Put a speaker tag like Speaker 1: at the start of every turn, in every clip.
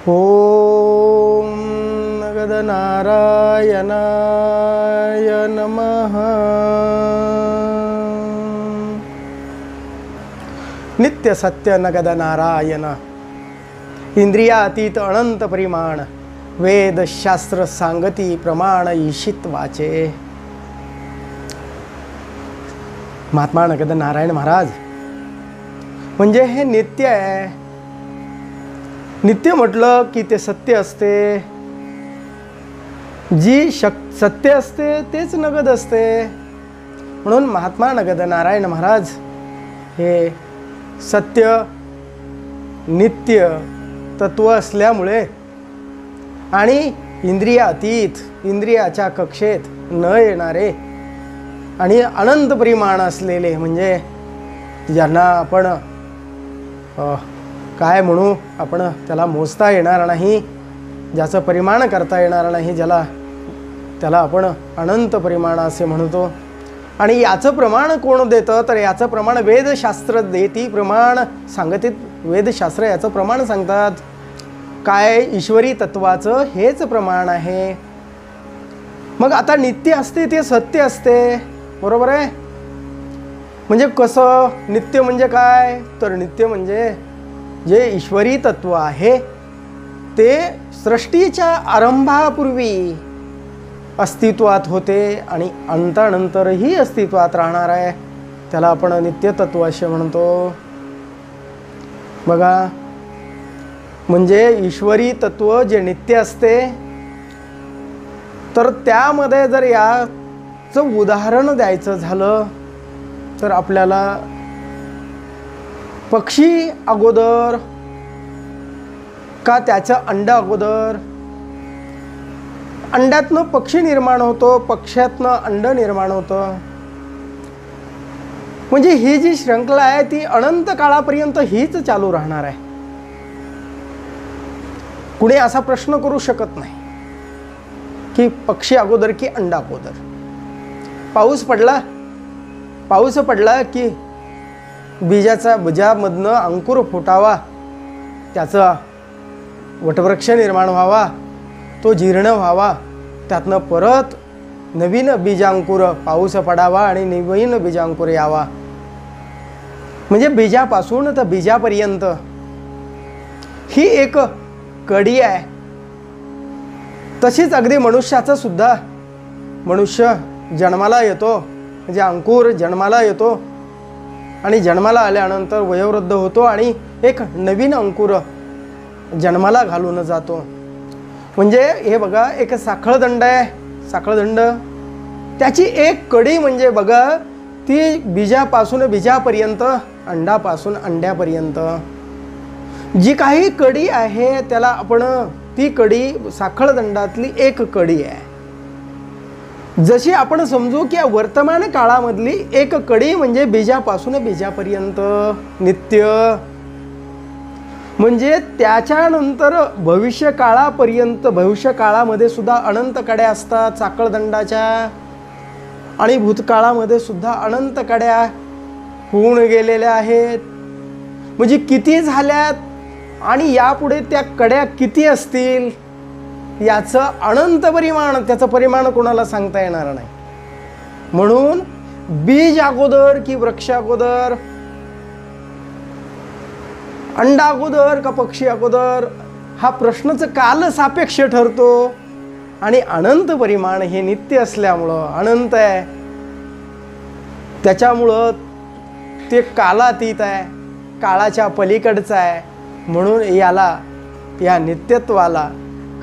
Speaker 1: ओम गणनारायणाय नमः। नित्य सत्य नगद नारायण, इंद्रियातीत अनंत परिमाण, वेद शास्त्र सांगती प्रमाण ईशित वाचे। महात्मा नगद नारायण महाराज म्हणजे हे नित्य आहे। नित्य म्हटलं की ते सत्य असते, जी सत्य असते तेच नगद असते। म्हणून महात्मा नगद नारायण महाराज हे सत्य नित्य तत्व असल्यामुळे आणि इंद्रियातीत, इंद्रियाच्या कक्षेत न येणारे आणि अनंत परिमाण असलेले, म्हणजे ज्यांना आपण काय म्हणू, आपण त्याला मोजता येणार नाही, ज्याचं परिमाण करता येणार नाही, त्याला आपण अनंत परिमाण असे म्हणतो। आणि याचं प्रमाण कोण देतं, तर याचं प्रमाण वेदशास्त्र देती प्रमाण सांगते। वेदशास्त्र याचं प्रमाण सांगतात। काय ईश्वरी तत्वाचं हेच प्रमाण आहे। मग आता नित्य असते ते सत्य असते, बरोबर आहे। म्हणजे कसं नित्य म्हणजे काय, तर नित्य म्हणजे जे ईश्वरी तत्व आहे ते सृष्टीच्या आरंभापूर्वी अस्तित्वात होते आणि अंतानंतरही अस्तित्वात राहणार आहे, त्याला आपण नित्य तत्व असे म्हणतो। बघा, म्हणजे ईश्वरी तत्व जे नित्य असते, तर त्यामध्ये जर याचं उदाहरण द्यायचं झालं तर आपल्याला पक्षी अगोदर का त्याचं अंड अगोदर? अंड्यातनं पक्षी निर्माण होतो, पक्ष्यातनं अंड निर्माण होतं। म्हणजे ही जी श्रृंखला आहे ती अनंत काळापर्यंत हीच चालू राहणार आहे। कुणी असा प्रश्न करू शकत नाही की पक्षी अगोदर की अंडा अगोदर। पाऊस पडला की बीजामधनं अंकुर फुटावा, त्याचा वटवृक्ष निर्माण व्हावा, तो जीर्ण व्हावा, त्यातनं परत नवीन बीजांकुर पाऊस पडावा आणि नवीन बीजांकुर यावा। म्हणजे बीजापासून तर बीजापर्यंत ही एक कडी आहे। तशीच अगदी मनुष्याचं सुद्धा, मनुष्य जन्माला येतो म्हणजे अंकुर जन्माला येतो आणि जन्माला आल्यानंतर वयोवृद्ध होतो आणि एक नवीन अंकुर जन्माला घालून जातो। म्हणजे हे बघा, एक साखळदंड आहे, साखळदंड त्याची एक कडी म्हणजे बघा, ती बीजापासून बीजापर्यंत, अंडापासून अंड्यापर्यंत जी काही कडी आहे त्याला आपण, ती कडी साखळदंडातली एक कडी आहे। जशी आपण समजू की वर्तमान काळामधली एक कडी म्हणजे बीजापासून बीजापर्यंत नित्य, म्हणजे त्याच्यानंतर भविष्य काळापर्यंत, भविष्य काळामध्ये सुद्धा अनंत कड्या असतात साखळदंडाच्या, आणि भूतकाळामध्ये सुद्धा अनंत कड्या होऊन गेलेल्या आहेत। म्हणजे किती झाल्यात आणि यापुढे त्या कड्या किती असतील याचं अनंत परिमाण, त्याचं परिमाण कोणाला सांगता येणार नाही। म्हणून बीज अगोदर की वृक्ष अगोदर, अंडा अगोदर का पक्षी अगोदर, हा प्रश्नच काल सापेक्ष ठरतो। आणि अनंत परिमाण हे नित्य असल्यामुळं, अनंत आहे त्याच्यामुळं ते कालातीत आहे, काळाच्या पलीकडचं आहे। म्हणून या नित्यत्वाला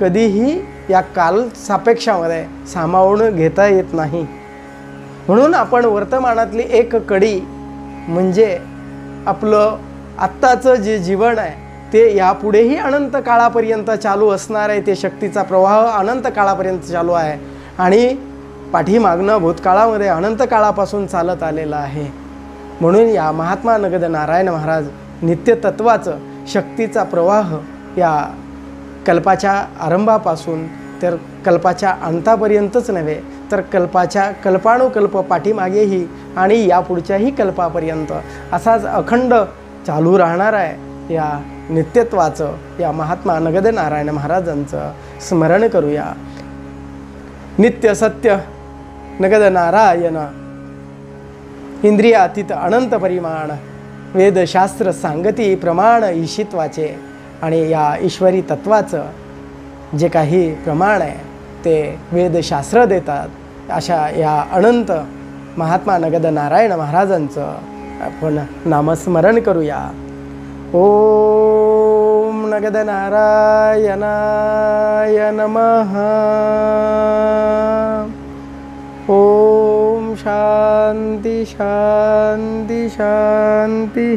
Speaker 1: कधीही या काल सापेक्षामध्ये सामावून घेता येत नाही। म्हणून आपण वर्तमानातली एक कडी म्हणजे आपलं आत्ताचं जे जीवन आहे ते यापुढेही अनंत काळापर्यंत चालू असणार आहे। ते शक्तीचा प्रवाह अनंत काळापर्यंत चालू आहे आणि पाठीमागनं भूतकाळामध्ये अनंत काळापासून चालत आलेलं आहे। म्हणून या महात्मा नगद नारायण महाराज नित्यतत्वाचं शक्तीचा प्रवाह या कल्पाच्या आरंभापासून तर कल्पाच्या अंतापर्यंतच नव्हे, तर कल्पानुकल्प पाठीमागेही आणि या पुढच्याही कल्पापर्यंत असाच अखंड चालू राहणार आहे या नित्यत्वाचं या महात्मा नगद नारायण महाराजांचं स्मरण करूया. नित्य सत्य नगद नारायण, इंद्रियातीत अनंत परिमाण, वेदशास्त्र सांगती प्रमाण ईशित्वाचे. आणि या ईश्वरी तत्वाचं जे काही प्रमाण आहे ते वेदशास्त्र देतात. अशा या अनंत महात्मा नगद नारायण महाराजांचं आपण नामस्मरण करूया. ओम नगद नारायणाय नमः. ओम शांती शांती शांती.